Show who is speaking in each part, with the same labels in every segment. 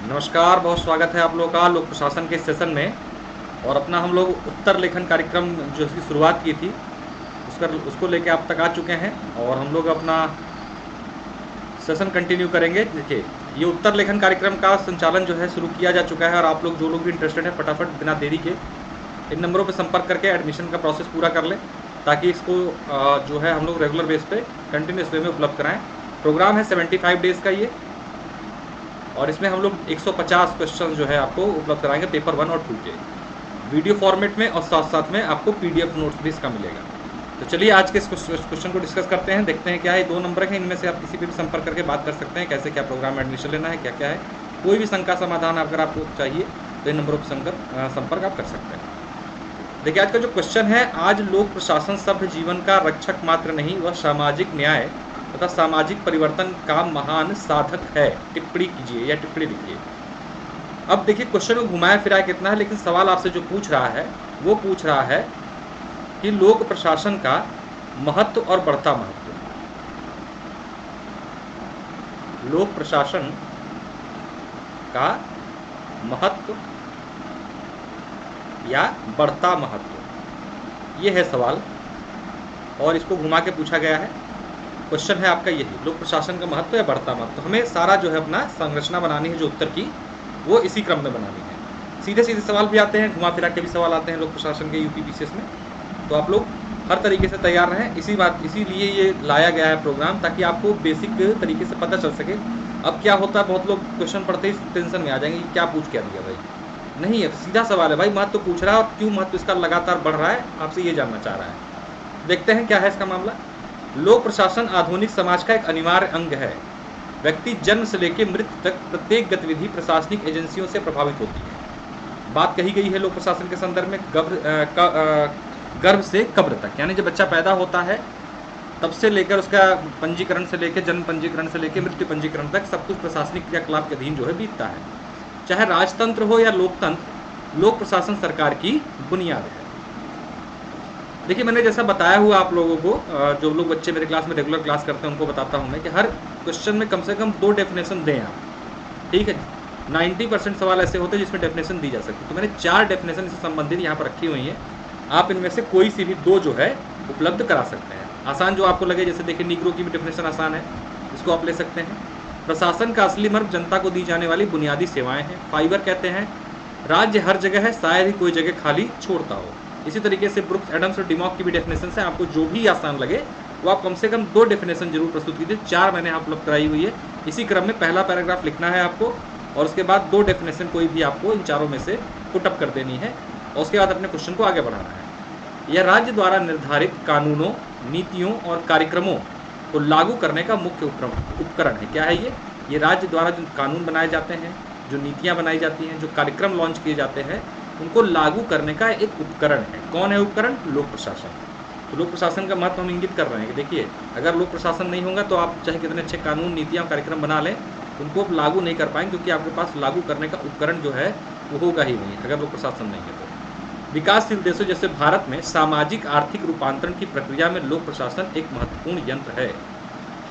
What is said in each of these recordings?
Speaker 1: नमस्कार, बहुत स्वागत है आप लोगों का लोक प्रशासन के सेशन में। और अपना हम लोग उत्तर लेखन कार्यक्रम जो इसकी शुरुआत की थी उसको लेके आप तक आ चुके हैं और हम लोग अपना सेशन कंटिन्यू करेंगे। देखिए, ये उत्तर लेखन कार्यक्रम का संचालन जो है शुरू किया जा चुका है और आप लोग जो लोग भी इंटरेस्टेड हैं फटाफट बिना देरी के इन नंबरों पर संपर्क करके एडमिशन का प्रोसेस पूरा कर लें, ताकि इसको जो है हम लोग रेगुलर बेस पे कंटिन्यूस वे में उपलब्ध कराएं। प्रोग्राम है 75 डेज़ का ये, और इसमें हम लोग 150 क्वेश्चन जो है आपको उपलब्ध कराएंगे पेपर 1 और 2 के वीडियो फॉर्मेट में, और साथ साथ में आपको पीडीएफ नोट्स भी इसका मिलेगा। तो चलिए आज के इस क्वेश्चन को डिस्कस करते हैं, देखते हैं क्या है। 2 नंबर हैं, इनमें से आप किसी पे भी संपर्क करके बात कर सकते हैं कैसे क्या प्रोग्राम में एडमिशन लेना है, क्या क्या है। कोई भी शंका समाधान अगर आपको चाहिए तो इन नंबरों पर संपर्क आप कर सकते हैं। देखिए, आज का जो क्वेश्चन है, आज लोक प्रशासन सभ्य जीवन का रक्षक मात्र नहीं, वह सामाजिक न्याय तथा सामाजिक परिवर्तन का महान साधक है। टिप्पणी कीजिए या टिप्पणी लिखिए। अब देखिए, क्वेश्चन को घुमाया फिराया कितना है, लेकिन सवाल आपसे जो पूछ रहा है वो पूछ रहा है कि लोक प्रशासन का महत्व और बढ़ता महत्व। लोक प्रशासन का महत्व या बढ़ता महत्व, ये है सवाल, और इसको घुमा के पूछा गया है। क्वेश्चन है आपका यही, लोक प्रशासन का महत्व या बढ़ता महत्व। हमें सारा जो है अपना संरचना बनानी है, जो उत्तर की वो इसी क्रम में बनानी है। सीधे सीधे सवाल भी आते हैं, घुमा फिरा के भी सवाल आते हैं लोक प्रशासन के यूपीपीसीएस में। तो आप लोग हर तरीके से तैयार रहें, इसीलिए ये लाया गया है प्रोग्राम, ताकि आपको बेसिक तरीके से पता चल सके। अब क्या होता है, बहुत लोग क्वेश्चन पढ़ते ही टेंशन में आ जाएंगे कि क्या पूछ क्या दिया भाई। नहीं है, सीधा सवाल है भाई, महत्व पूछ रहा है और क्यों महत्व इसका लगातार बढ़ रहा है, आपसे ये जानना चाह रहा है। देखते हैं क्या है इसका मामला। लोक प्रशासन आधुनिक समाज का एक अनिवार्य अंग है। व्यक्ति जन्म से लेकर मृत्यु तक प्रत्येक गतिविधि प्रशासनिक एजेंसियों से प्रभावित होती है। बात कही गई है लोक प्रशासन के संदर्भ में गर्भ से कब्र तक, यानी जब बच्चा पैदा होता है तब से लेकर उसका पंजीकरण से लेकर जन्म पंजीकरण से लेकर मृत्यु पंजीकरण तक सब कुछ प्रशासनिक क्रियाकलाप के अधीन जो है बीतता है। चाहे राजतंत्र हो या लोकतंत्र, लोक प्रशासन सरकार की बुनियाद है। देखिए, मैंने जैसा बताया हुआ आप लोगों को, जो लोग बच्चे मेरे क्लास में रेगुलर क्लास करते हैं उनको बताता हूं मैं कि हर क्वेश्चन में कम से कम 2 डेफिनेशन दें आप, ठीक है। 90% सवाल ऐसे होते हैं जिसमें डेफिनेशन दी जा सकती है, तो मैंने 4 डेफिनेशन इससे संबंधित यहाँ पर रखी हुई हैं। आप इनमें से कोई सी भी 2 जो है उपलब्ध करा सकते हैं। आसान जो आपको लगे, जैसे देखिए नीग्रो की भी डेफिनेशन आसान है, इसको आप ले सकते हैं। प्रशासन का असली मर्म जनता को दी जाने वाली बुनियादी सेवाएं हैं। फाइबर कहते हैं राज्य हर जगह है, शायद ही कोई जगह खाली छोड़ता हो। इसी तरीके से ब्रुक्स, एडम्स और डिमॉक की भी डेफिनेशन है। आपको जो भी आसान लगे वो आप कम से कम 2 डेफिनेशन जरूर प्रस्तुत कीजिए। 4 मैंने यहाँ उपलब्ध कराई हुई है। इसी क्रम में पहला पैराग्राफ लिखना है आपको, और उसके बाद 2 डेफिनेशन कोई भी आपको इन चारों में से पुटअप कर देनी है, और उसके बाद अपने क्वेश्चन को आगे बढ़ाना है। यह राज्य द्वारा निर्धारित कानूनों, नीतियों और कार्यक्रमों को लागू करने का मुख्य उपकरण है। क्या है ये राज्य द्वारा जो कानून बनाए जाते हैं, जो नीतियाँ बनाई जाती हैं, जो कार्यक्रम लॉन्च किए जाते हैं, उनको लागू करने का एक उपकरण है। कौन है उपकरण? लोक प्रशासन। तो लोक प्रशासन का महत्व हम इंगित कर रहे हैं कि देखिए, अगर लोक प्रशासन नहीं होगा तो आप चाहे कितने अच्छे कानून, नीतियाँ, कार्यक्रम बना लें, उनको आप लागू नहीं कर पाएंगे, क्योंकि आपके पास लागू करने का उपकरण जो है वो होगा ही नहीं अगर लोक प्रशासन नहीं है तो। विकासशील देशों जैसे भारत में सामाजिक आर्थिक रूपांतरण की प्रक्रिया में लोक प्रशासन एक महत्वपूर्ण यंत्र है।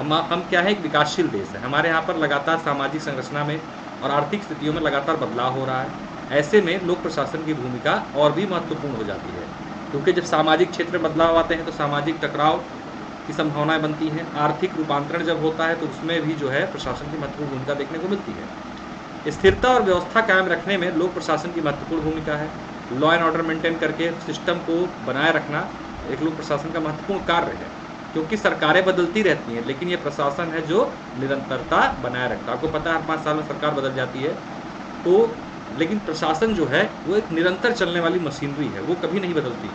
Speaker 1: हम क्या है, एक विकासशील देश है। हमारे यहाँ पर लगातार सामाजिक संरचना में और आर्थिक स्थितियों में लगातार बदलाव हो रहा है। ऐसे में लोक प्रशासन की भूमिका और भी महत्वपूर्ण हो जाती है, क्योंकि जब सामाजिक क्षेत्र में बदलाव आते हैं तो सामाजिक टकराव की संभावनाएं बनती हैं। आर्थिक रूपांतरण जब होता है तो उसमें भी जो है प्रशासन की महत्वपूर्ण भूमिका देखने को मिलती है। स्थिरता और व्यवस्था कायम रखने में लोक प्रशासन की महत्वपूर्ण भूमिका है। लॉ एंड ऑर्डर मेंटेन करके सिस्टम को बनाए रखना एक लोक प्रशासन का महत्वपूर्ण कार्य है, क्योंकि सरकारें बदलती रहती हैं, लेकिन ये प्रशासन है जो निरंतरता बनाए रखता है। आपको पता है हर 5 साल में सरकार बदल जाती है, तो लेकिन प्रशासन जो है वो एक निरंतर चलने वाली मशीनरी है, वो कभी नहीं बदलती,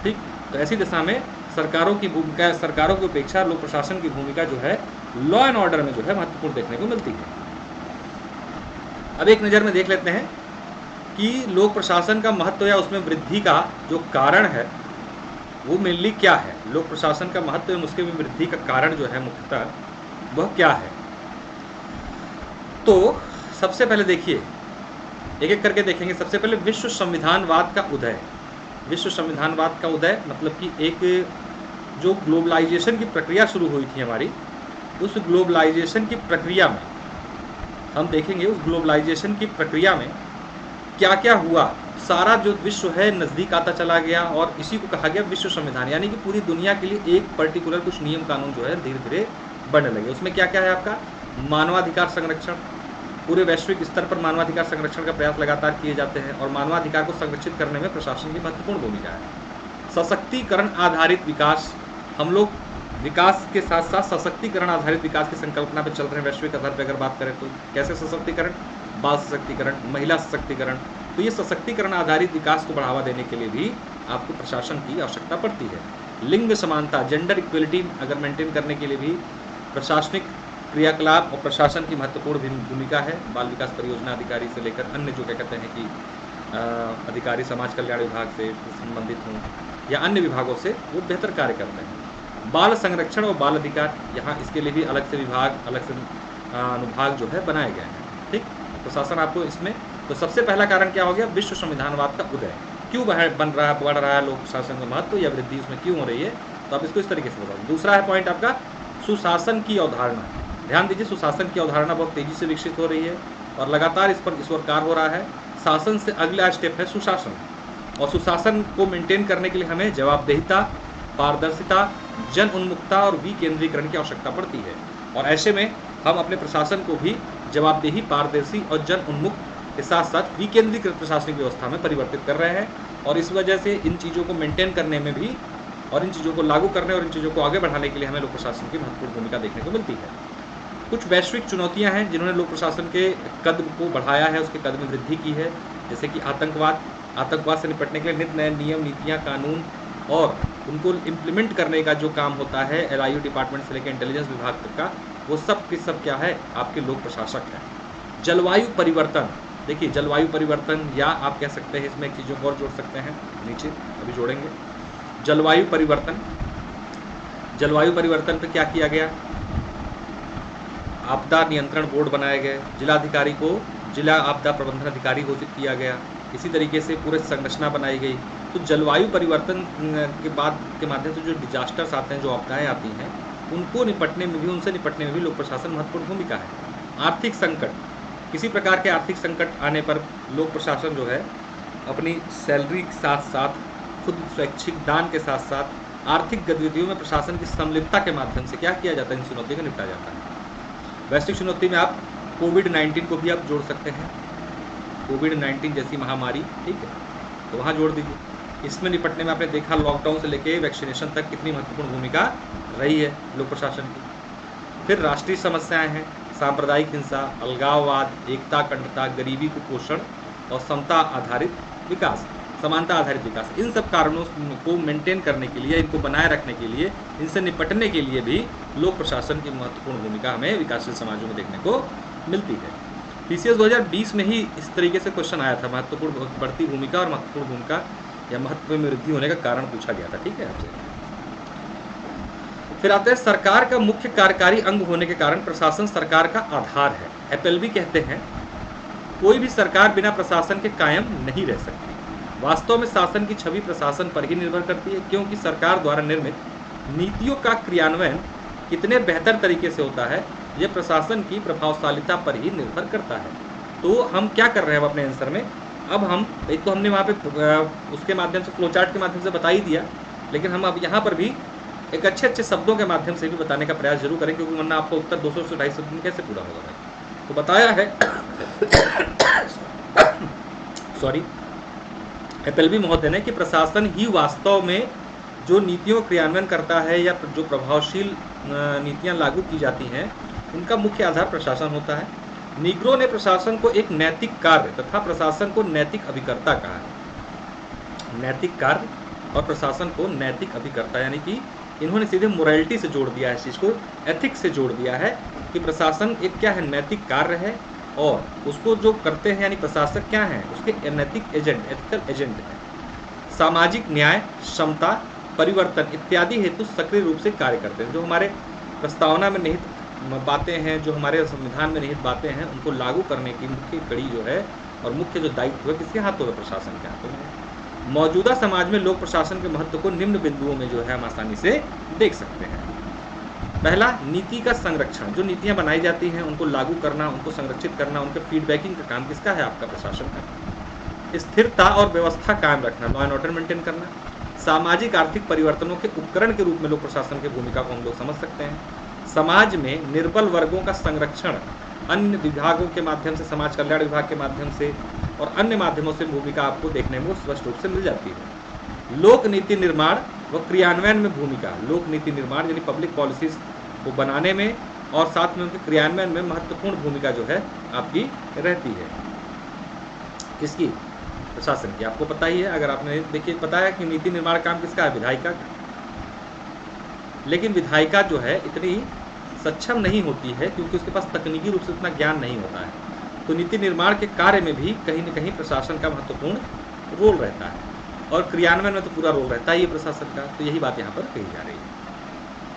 Speaker 1: ठीक। तो ऐसी दिशा में सरकारों की भूमिका, सरकारों की अपेक्षा लोक प्रशासन की भूमिका जो है लॉ एंड ऑर्डर में जो है महत्वपूर्ण देखने को मिलती है। अब एक नज़र में देख लेते हैं कि लोक प्रशासन का महत्व या उसमें वृद्धि का जो कारण है वो मेनली क्या है। लोक प्रशासन का महत्व एवं उसके वृद्धि का कारण जो है मुख्यतः वह क्या है। तो सबसे पहले देखिए, एक एक करके देखेंगे। सबसे पहले विश्व संविधानवाद का उदय। विश्व संविधानवाद का उदय मतलब कि एक जो ग्लोबलाइजेशन की प्रक्रिया शुरू हुई थी हमारी, उस ग्लोबलाइजेशन की प्रक्रिया में हम देखेंगे उस ग्लोबलाइजेशन की प्रक्रिया में क्या क्या हुआ। सारा जो विश्व है नज़दीक आता चला गया और इसी को कहा गया विश्व संविधान, यानी कि पूरी दुनिया के लिए एक पर्टिकुलर कुछ नियम कानून जो है धीरे धीरे बनने लगे। उसमें क्या क्या है आपका मानवाधिकार संरक्षण, पूरे वैश्विक स्तर पर मानवाधिकार संरक्षण का प्रयास लगातार किए जाते हैं और मानवाधिकार को संरक्षित करने में प्रशासन की महत्वपूर्ण भूमिका है। सशक्तिकरण आधारित विकास, हम लोग विकास के साथ साथ सशक्तिकरण आधारित विकास की संकल्पना पर चल रहे हैं वैश्विक आधार पर। अगर बात करें तो कैसे सशक्तिकरण, बाल सशक्तिकरण, महिला सशक्तिकरण, तो ये सशक्तिकरण आधारित विकास को बढ़ावा देने के लिए भी आपको प्रशासन की आवश्यकता पड़ती है। लिंग समानता, जेंडर इक्वलिटी अगर मेंटेन करने के लिए भी प्रशासनिक क्रियाकलाप और प्रशासन की महत्वपूर्ण भूमिका है। बाल विकास परियोजना अधिकारी से लेकर अन्य जो क्या कहते हैं कि अधिकारी समाज कल्याण विभाग से संबंधित हों या अन्य विभागों से, वो बेहतर कार्य करते हैं। बाल संरक्षण और बाल अधिकार, यहाँ इसके लिए भी अलग से विभाग, अलग से अनुभाग जो है बनाए गए हैं। ठीक, प्रशासन आपको इसमें, तो सबसे पहला कारण क्या हो गया, विश्व संविधानवाद का उदय। क्यों बन रहा है, बढ़ रहा है लोक प्रशासन का महत्व या वृद्धि उसमें क्यों हो रही है, तो आप इसको इस तरीके से बताओ। दूसरा है पॉइंट आपका सुशासन की अवधारणा। ध्यान दीजिए, सुशासन की अवधारणा बहुत तेजी से विकसित हो रही है और लगातार इस पर कार्य हो रहा है। शासन से अगला स्टेप है सुशासन, और सुशासन को मेंटेन करने के लिए हमें जवाबदेहिता, पारदर्शिता, जन उन्मुखता और विकेंद्रीकरण की आवश्यकता पड़ती है। और ऐसे में हम अपने प्रशासन को भी जवाबदेही, पारदर्शी और जन उन्मुख के साथ साथ विकेंद्रीकृत प्रशासनिक व्यवस्था में परिवर्तित कर रहे हैं। और इस वजह से इन चीज़ों को मेंटेन करने में भी और इन चीज़ों को लागू करने और इन चीज़ों को आगे बढ़ाने के लिए हमें लोक प्रशासन की महत्वपूर्ण भूमिका देखने को मिलती है। कुछ वैश्विक चुनौतियां हैं जिन्होंने लोक प्रशासन के कद को बढ़ाया है, उसके कद में वृद्धि की है, जैसे कि आतंकवाद से निपटने के लिए नित नए नियम, नीतियाँ, कानून और उनको इम्प्लीमेंट करने का जो काम होता है LIU डिपार्टमेंट से लेकर इंटेलिजेंस विभाग तक का, वो सब के सब क्या है, आपके लोक प्रशासक हैं। जलवायु परिवर्तन, देखिए जलवायु परिवर्तन, या आप कह सकते हैं इसमें एक चीज़ों को और जोड़ सकते हैं, नीचे अभी जोड़ेंगे। जलवायु परिवर्तन पे क्या किया गया, आपदा नियंत्रण बोर्ड बनाए गए, जिलाधिकारी को जिला आपदा प्रबंधन अधिकारी घोषित किया गया। इसी तरीके से पूरे संरचना बनाई गई। तो जलवायु परिवर्तन के माध्यम से जो डिजास्टर्स आते हैं, जो आपदाएं आती हैं, उनसे निपटने में भी लोक प्रशासन महत्वपूर्ण भूमिका है। आर्थिक संकट, किसी प्रकार के आर्थिक संकट आने पर लोक प्रशासन जो है अपनी सैलरी के साथ साथ, खुद स्वैच्छिक दान के साथ साथ आर्थिक गतिविधियों में प्रशासन की सम्मिलितता के माध्यम से क्या किया जाता है, इन चुनौतियों को निपटा जाता है। वैश्विक चुनौती में आप कोविड-19 को भी आप जोड़ सकते हैं, कोविड-19 जैसी महामारी, ठीक है, तो वहाँ जोड़ दीजिए। इसमें निपटने में आपने देखा लॉकडाउन से लेके वैक्सीनेशन तक कितनी महत्वपूर्ण भूमिका रही है लोक प्रशासन की। फिर राष्ट्रीय समस्याएं हैं, सांप्रदायिक हिंसा, अलगाववाद, एकता, अखंडता, गरीबी, कुपोषण और समता आधारित विकास, समानता आधारित विकास। इन सब कारणों को मेंटेन करने के लिए, इनको बनाए रखने के लिए, इनसे निपटने के लिए भी लोक प्रशासन की महत्वपूर्ण भूमिका हमें विकासशील समाजों में देखने को मिलती है। PCS 2020 में ही इस तरीके से क्वेश्चन आया था, महत्वपूर्ण बढ़ती भूमिका और महत्वपूर्ण भूमिका या महत्व में वृद्धि होने का कारण पूछा गया था, ठीक है आपसे। फिर आते हैं सरकार का मुख्य कार्यकारी अंग होने के कारण प्रशासन सरकार का आधार है। FLB कहते हैं कोई भी सरकार बिना प्रशासन के कायम नहीं रह सकती। वास्तव में शासन की छवि प्रशासन पर ही निर्भर करती है, क्योंकि सरकार द्वारा निर्मित नीतियों का क्रियान्वयन कितने बेहतर तरीके से होता है, यह प्रशासन की प्रभावशालिता पर ही निर्भर करता है। तो हम क्या कर रहे हैं अपने आंसर में, अब हम एक तो हमने वहाँ पे उसके माध्यम से फ्लो चार्ट के माध्यम से बता ही दिया, लेकिन हम अब यहाँ पर भी एक अच्छे शब्दों के माध्यम से भी बताने का प्रयास जरूर करें, क्योंकि वरना आपका उत्तर 200 से 250 दिन कैसे पूरा होगा भाई। तो बताया है सॉरी FLB महोदय ने कि प्रशासन ही वास्तव में जो नीतियों का क्रियान्वयन करता है या जो प्रभावशील नीतियां लागू की जाती हैं, उनका मुख्य आधार प्रशासन होता है। नीग्रो ने प्रशासन को एक नैतिक कार्य तथा प्रशासन को नैतिक अभिकर्ता कहा है। नैतिक कार्य और प्रशासन को नैतिक अभिकर्ता, यानी कि इन्होंने सीधे मोरालिटी से जोड़ दिया है, इस चीज़ को एथिक्स से जोड़ दिया है कि प्रशासन एक क्या है, नैतिक कार्य है, और उसको जो करते हैं यानी प्रशासक क्या हैं, उसके नैतिक एजेंट, एथिकल एजेंट हैं। सामाजिक न्याय, समता, परिवर्तन इत्यादि हेतु सक्रिय रूप से कार्य करते हैं। जो हमारे प्रस्तावना में निहित बातें हैं, जो हमारे संविधान में निहित बातें हैं, उनको लागू करने की मुख्य कड़ी जो है और मुख्य जो दायित्व है किसके हाथों में, प्रशासन के हाथों में। मौजूदा समाज में लोक प्रशासन के महत्व को निम्न बिंदुओं में जो है हम आसानी से देख सकते हैं। पहला, नीति का संरक्षण, जो नीतियां बनाई जाती हैं उनको लागू करना, उनको संरक्षित करना, उनके फीडबैकिंग का काम किसका है? आपका प्रशासन का। स्थिरता और व्यवस्था कायम रखना, लॉ एंड ऑर्डर मेंटेन करना। सामाजिक आर्थिक परिवर्तनों के उपकरण के रूप में लोक प्रशासन की भूमिका को हम लोग समझ सकते हैं। समाज में निर्बल वर्गों का संरक्षण अन्य विभागों के माध्यम से, समाज कल्याण विभाग के माध्यम से और अन्य माध्यमों से भूमिका आपको देखने में स्पष्ट रूप से मिल जाती है। लोक नीति निर्माण व क्रियान्वयन में भूमिका, लोक नीति निर्माण यानी पब्लिक पॉलिसीज को बनाने में और साथ में उनके क्रियान्वयन में महत्वपूर्ण भूमिका जो है आपकी रहती है। किसकी? प्रशासन की। आपको पता ही है, अगर आपने देखिए पता है कि नीति निर्माण काम किसका है? विधायिका का। लेकिन विधायिका जो है इतनी सक्षम नहीं होती है क्योंकि उसके पास तकनीकी रूप से उतना ज्ञान नहीं होता है। तो नीति निर्माण के कार्य में भी कहीं न कहीं प्रशासन का महत्वपूर्ण रोल रहता है और क्रियान्वयन में तो पूरा रोल रहता है ये प्रशासन का। तो यही बात यहाँ पर कही जा रही है।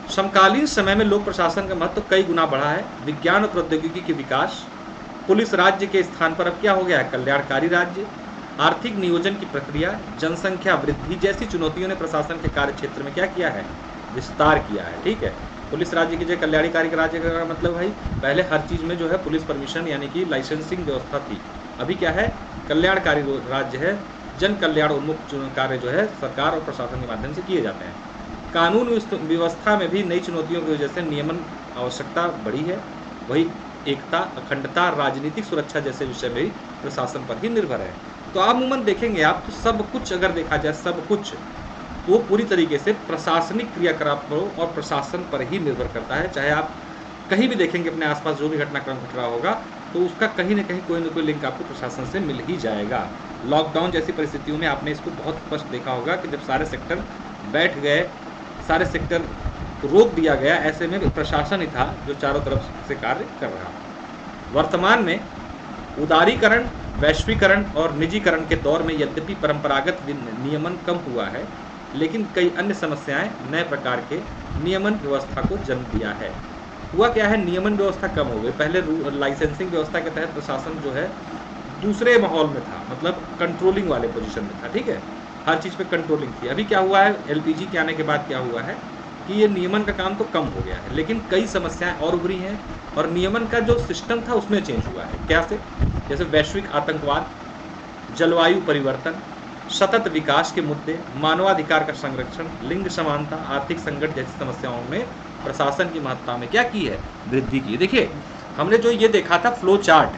Speaker 1: समकालीन समय में लोक प्रशासन का महत्व कई गुना बढ़ा है। विज्ञान और प्रौद्योगिकी के विकास, पुलिस राज्य के स्थान पर अब क्या हो गया है? कल्याणकारी राज्य। आर्थिक नियोजन की प्रक्रिया, जनसंख्या वृद्धि जैसी चुनौतियों ने प्रशासन के कार्य क्षेत्र में क्या किया है? विस्तार किया है। ठीक है, पुलिस राज्य की जगह कल्याणकारी राज्य का मतलब भाई पहले हर चीज में जो है पुलिस परमिशन यानी कि लाइसेंसिंग व्यवस्था थी। अभी क्या है? कल्याणकारी राज्य है। जन कल्याण उन्मुख कार्य जो है सरकार और प्रशासन के माध्यम से किए जाते हैं। कानून व्यवस्था में भी नई चुनौतियों की वजह से नियमन आवश्यकता बढ़ी है। वही एकता, अखंडता, राजनीतिक सुरक्षा जैसे विषय भी प्रशासन पर ही निर्भर है। तो अमूमन देखेंगे आप तो सब कुछ अगर देखा जाए, सब कुछ वो पूरी तरीके से प्रशासनिक क्रियाकलापों और प्रशासन पर ही निर्भर करता है। चाहे आप कहीं भी देखेंगे अपने आसपास जो भी घटनाक्रम घट रहा होगा तो उसका कहीं ना कहीं कोई ना कोई लिंक आपको प्रशासन से मिल ही जाएगा। लॉकडाउन जैसी परिस्थितियों में आपने इसको बहुत स्पष्ट देखा होगा कि जब सारे सेक्टर बैठ गए, सारे सेक्टर रोक दिया गया, ऐसे में प्रशासन ही था जो चारों तरफ से कार्य कर रहा। वर्तमान में उदारीकरण, वैश्वीकरण और निजीकरण के दौर में यद्यपि परंपरागत नियमन कम हुआ है, लेकिन कई अन्य समस्याएं नए प्रकार के नियमन व्यवस्था को जन्म दिया है। हुआ क्या है? नियमन व्यवस्था कम हो गई। पहले लाइसेंसिंग व्यवस्था के तहत प्रशासन जो है दूसरे माहौल में था, मतलब कंट्रोलिंग वाले पोजीशन में था। ठीक है, हर चीज़ पे कंट्रोलिंग थी। अभी क्या हुआ है? एलपीजी के आने के बाद क्या हुआ है कि ये नियमन का काम तो कम हो गया है, लेकिन कई समस्याएं और उभरी हैं और नियमन का जो सिस्टम था उसमें चेंज हुआ है। क्या से? जैसे वैश्विक आतंकवाद, जलवायु परिवर्तन, सतत विकास के मुद्दे, मानवाधिकार का संरक्षण, लिंग समानता, आर्थिक संकट जैसी समस्याओं में प्रशासन की महत्ता में क्या की है? वृद्धि की। देखिए हमने जो ये देखा था फ्लो चार्ट,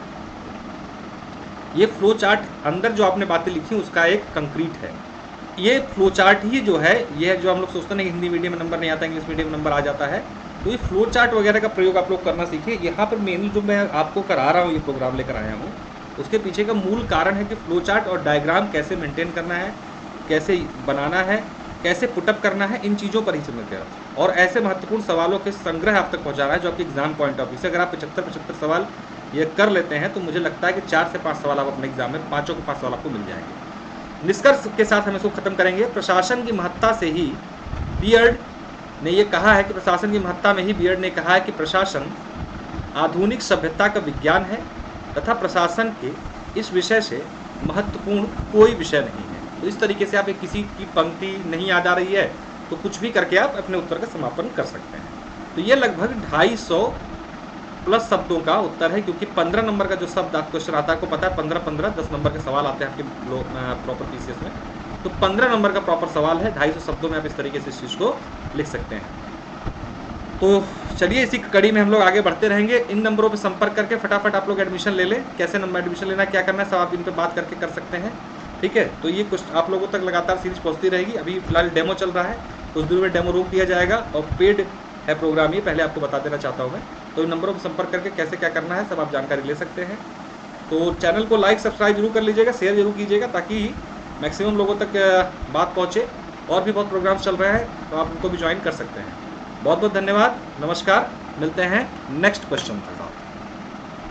Speaker 1: ये फ्लो चार्ट अंदर जो आपने बातें लिखी उसका एक कंक्रीट है। ये फ्लो चार्ट ही जो है, ये जो हम लोग सोचते हैं हिंदी मीडियम में नंबर नहीं आता, इंग्लिश मीडियम में नंबर आ जाता है, तो ये फ्लो चार्ट वगैरह का प्रयोग आप लोग करना सीखिए। यहाँ पर मेनली जो मैं आपको करा रहा हूँ, ये प्रोग्राम लेकर आया हूँ, उसके पीछे का मूल कारण है कि फ्लो चार्ट और डायग्राम कैसे मेंटेन करना है, कैसे बनाना है, कैसे पुटअप करना है, इन चीज़ों पर ही समझ गया। और ऐसे महत्वपूर्ण सवालों के संग्रह आप तक पहुँचा रहा है जो आपके एग्जाम पॉइंट ऑफ व्यू से, अगर आप 75 सवाल ये कर लेते हैं तो मुझे लगता है कि 4 से 5 सवाल आप अपने एग्जाम में, 5 के 5 सवाल आपको मिल जाएंगे। निष्कर्ष के साथ हम इसको खत्म करेंगे। प्रशासन की महत्ता से ही बियर्ड ने ये कहा है कि प्रशासन की महत्ता में ही बियर्ड ने कहा है कि प्रशासन आधुनिक सभ्यता का विज्ञान है तथा प्रशासन के इस विषय से महत्वपूर्ण कोई विषय नहीं है। तो इस तरीके से आप एक किसी की पंक्ति नहीं याद आ रही है तो कुछ भी करके आप अपने उत्तर का समापन कर सकते हैं। तो ये लगभग 250 प्लस शब्दों का उत्तर है, क्योंकि 15 नंबर का जो शब्द आप क्वेश्चन आता है, आपको पता है 15-15 10 नंबर के सवाल आते हैं आपके प्रॉपर पीसीएस में, तो 15 नंबर का प्रॉपर सवाल है। 250 शब्दों में आप इस तरीके से इस चीज़ को लिख सकते हैं। तो चलिए इसी कड़ी में हम लोग आगे बढ़ते रहेंगे। इन नंबरों पर संपर्क करके फटाफट आप लोग एडमिशन ले लें। कैसे नंबर एडमिशन लेना, क्या करना है, सब आप इन पर बात करके कर सकते हैं। ठीक है, तो ये कुछ आप लोगों तक लगातार सीरीज पहुँचती रहेगी। अभी फिलहाल डेमो चल रहा है, कुछ दूर में डेमो रोक दिया जाएगा और पेड है प्रोग्राम, ये पहले आपको बता देना चाहता हूँ मैं। तो इन नंबरों पर संपर्क करके कैसे क्या करना है सब आप जानकारी ले सकते हैं। तो चैनल को लाइक सब्सक्राइब जरूर कर लीजिएगा, शेयर जरूर कीजिएगा ताकि मैक्सिमम लोगों तक बात पहुँचे। और भी बहुत प्रोग्राम्स चल रहे हैं तो आप उनको भी ज्वाइन कर सकते हैं। बहुत बहुत धन्यवाद, नमस्कार, मिलते हैं नेक्स्ट क्वेश्चन के साथ।